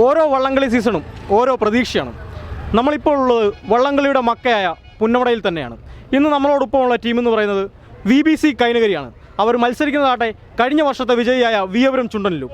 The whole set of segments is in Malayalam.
ഓരോ വള്ളംകളി സീസണും ഓരോ പ്രതീക്ഷയാണ്. നമ്മളിപ്പോൾ ഉള്ളത് വള്ളംകളിയുടെ മക്കയായ പുന്നമടയിൽ തന്നെയാണ്. ഇന്ന് നമ്മളോടൊപ്പമുള്ള ടീം എന്ന് പറയുന്നത് VBC കൈനകരിയാണ്. അവർ മത്സരിക്കുന്നതാട്ടെ കഴിഞ്ഞ വർഷത്തെ വിജയിയായ വിയപുരം ചുണ്ടനിലും.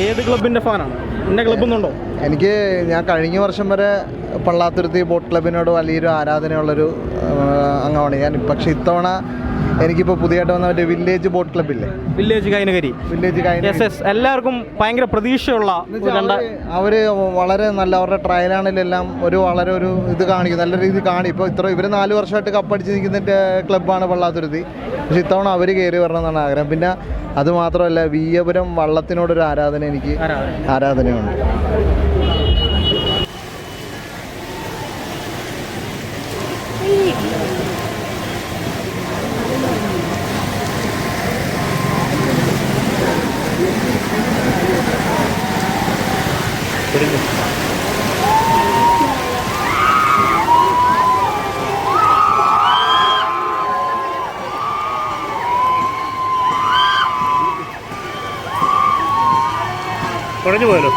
ഏത് ക്ലബിൻ്റെ ഫാനാണ്? എന്നെ ക്ലബ്ബൊന്നുണ്ടോ? ഞാൻ കഴിഞ്ഞ വർഷം വരെ പള്ളാത്തുരുത്തി ബോട്ട് ക്ലബിനോട് വലിയൊരു ആരാധനയുള്ളൊരു അംഗമാണ് ഞാൻ. പക്ഷേ ഇത്തവണ എനിക്കിപ്പോൾ പുതിയതായിട്ട് വന്ന മറ്റേ വില്ലേജ് ബോട്ട് ക്ലബ്ബില്ലേ, വില്ലേജ് കൈനകരി, എല്ലാവർക്കും ഭയങ്കര പ്രതീക്ഷയുള്ള അവർ വളരെ നല്ല, അവരുടെ ട്രയലാണെങ്കിലും വളരെ ഒരു ഇത് കാണിക്കും, നല്ല രീതിയിൽ കാണും. ഇപ്പോൾ ഇവർ 4 വർഷമായിട്ട് കപ്പടിച്ച് നിൽക്കുന്ന ക്ലബ്ബാണ് പള്ളാത്തുരുത്തി. പക്ഷെ ഇത്തവണ അവർ കയറി വരണമെന്നാണ് ആഗ്രഹം. പിന്നെ അതുമാത്രമല്ല, വിയപുരം വള്ളത്തിനോടൊരു ആരാധനയുണ്ട്. കുഴഞ്ഞു പോയല്ലോ.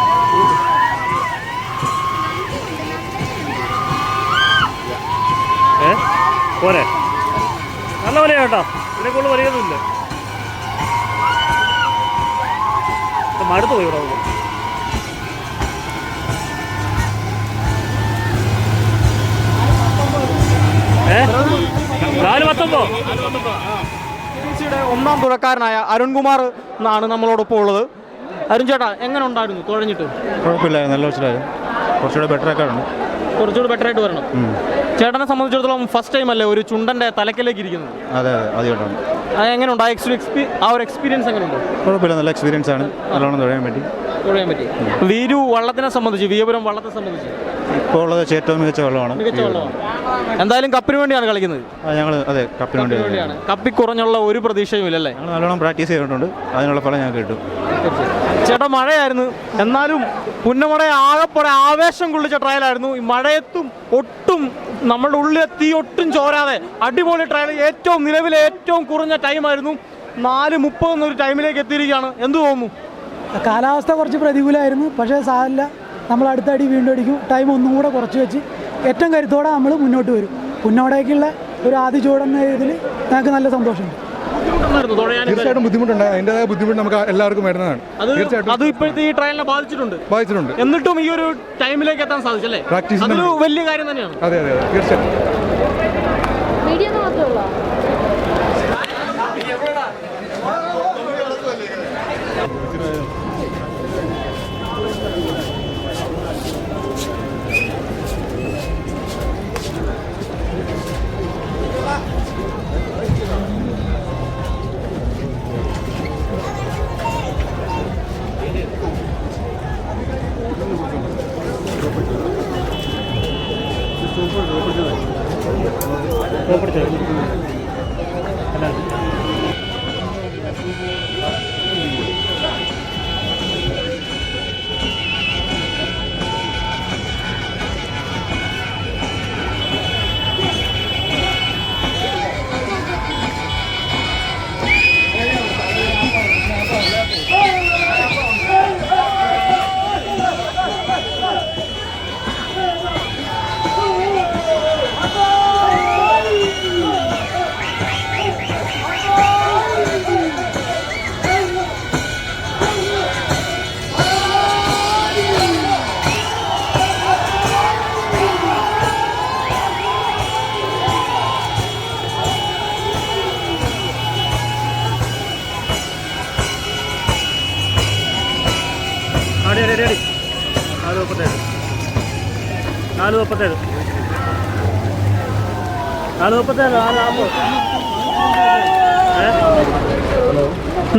പോരെ, നല്ല വലയാണ് കേട്ടോ, ഇതിനെക്കൊണ്ട് വലിയൊന്നുമില്ല. മടുത്തു പോയി ഇവിടെ. 4-19 ഒന്നാം തുഴക്കാരനായ അരുൺകുമാർ എന്നാണ് നമ്മളോടൊപ്പം ഉള്ളത്. അരുൺ ചേട്ടാ, എങ്ങനെ ഉണ്ടായിരുന്നു തുഴഞ്ഞിട്ട്? കുഴപ്പമില്ല, നല്ല വെച്ചിട്ടായിരുന്നു. കുറച്ചുകൂടെ ബെറ്റർ ആക്കാറുണ്ട്. കുറച്ചുകൂടി ബെറ്റർ ആയിട്ട് വരണം. ചേട്ടനെ സംബന്ധിച്ചിടത്തോളം ഫസ്റ്റ് ടൈം അല്ലേ ഒരു ചുണ്ടൻ്റെ തലക്കിലേക്ക് ഇരിക്കുന്നത്? അതെ അതെ, ആദ്യമായിട്ടാണ്. എങ്ങനെയുണ്ട് ആ ഒരു എക്സ്പീരിയൻസ്? എങ്ങനെയുണ്ട്? കുഴപ്പമില്ല, നല്ല എക്സ്പീരിയൻസ് ആണ്. നല്ലോണം തുഴയാൻ പറ്റി. വീരു വള്ളത്തിനെ സംബന്ധിച്ച്, വിയപുരം വള്ളത്തെ സംബന്ധിച്ച് ഇപ്പോൾ ഉള്ളത് ഏറ്റവും മികച്ച വെള്ളമാണ്. മികച്ച വെള്ളമാണ്. എന്തായാലും കപ്പിന് വേണ്ടിയാണ് കളിക്കുന്നത്. ഞങ്ങൾ അതെ കപ്പിന് വേണ്ടിയാണ്. കപ്പി കുറഞ്ഞുള്ള ഒരു പ്രതീക്ഷയും ഇല്ലല്ലേ? ഞങ്ങൾ നല്ലോണം പ്രാക്ടീസ് ചെയ്തിട്ടുണ്ട്, അതിനുള്ള ഫലം ഞങ്ങൾക്ക് കിട്ടും. ചേട്ടാ, മഴയായിരുന്നു, എന്നാലും പുന്നമട ആകെപ്പോടെ ആവേശം കൊള്ളിച്ച ട്രയലായിരുന്നു. ഈ മഴയത്തും ഒട്ടും നമ്മളുടെ ഉള്ളിലെ തീ ഒട്ടും ചോരാതെ അടിപൊളി ട്രയൽ. നിലവിലെ ഏറ്റവും കുറഞ്ഞ ടൈമായിരുന്നു. 4:30 എന്നൊരു ടൈമിലേക്ക് എത്തിയിരിക്കുകയാണ്. എന്ത് തോന്നുന്നു? കാലാവസ്ഥ കുറച്ച് പ്രതികൂലമായിരുന്നു, പക്ഷേ സാരമില്ല, നമ്മൾ അടുത്ത അടി വീണ്ടും അടിക്കും. ടൈം ഒന്നും കൂടെ കുറച്ച് വെച്ച് ഏറ്റവും കരുത്തോടെ നമ്മൾ മുന്നോട്ട് വരും. പുന്നമടയ്ക്കുള്ള ഒരു ആദ്യ ചൂടെന്ന ഇതിൽ ഞങ്ങൾക്ക് നല്ല സന്തോഷമുണ്ട്. തീർച്ചയായിട്ടും ബുദ്ധിമുട്ടുണ്ട്. അതിൻ്റെതായ ബുദ്ധിമുട്ട് നമുക്ക് എല്ലാവർക്കും വരുന്നതാണ്. അത് ഇപ്പോഴത്തെ ഈ ട്രയലിനെ ബാധിച്ചിട്ടുണ്ട്. എന്നിട്ടും ഈ ഒരു ടൈമിലേക്ക് എത്താൻ സാധിച്ചല്ലേ? പ്രാക്ടീസ് അതൊരു വലിയ കാര്യം തന്നെയാണ്. അതെ അതെ, തീർച്ചയായിട്ടും.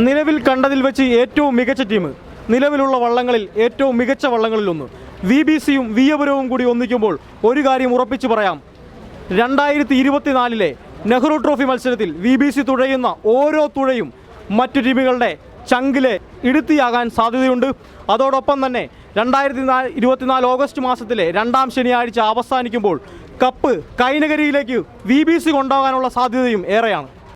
നിലവിൽ കണ്ടതിൽ വെച്ച് ഏറ്റവും മികച്ച ടീം, നിലവിലുള്ള വള്ളങ്ങളിൽ ഏറ്റവും മികച്ച വള്ളങ്ങളിലൊന്ന്. VBCയും വിയപുരവും കൂടി ഒന്നിക്കുമ്പോൾ ഒരു കാര്യം ഉറപ്പിച്ചു പറയാം, 2024 നെഹ്റു ട്രോഫി മത്സരത്തിൽ VBC തുഴയുന്ന ഓരോ തുഴയും മറ്റു ടീമുകളുടെ ചങ്കിലെ ഇടുത്തിയാകാൻ സാധ്യതയുണ്ട്. അതോടൊപ്പം തന്നെ 2024 ഓഗസ്റ്റ് മാസത്തിലെ 2ാം ശനിയാഴ്ച അവസാനിക്കുമ്പോൾ കപ്പ് കൈനകരിയിലേക്ക് VBC കൊണ്ടുപോകാനുള്ള സാധ്യതയും ഏറെയാണ്.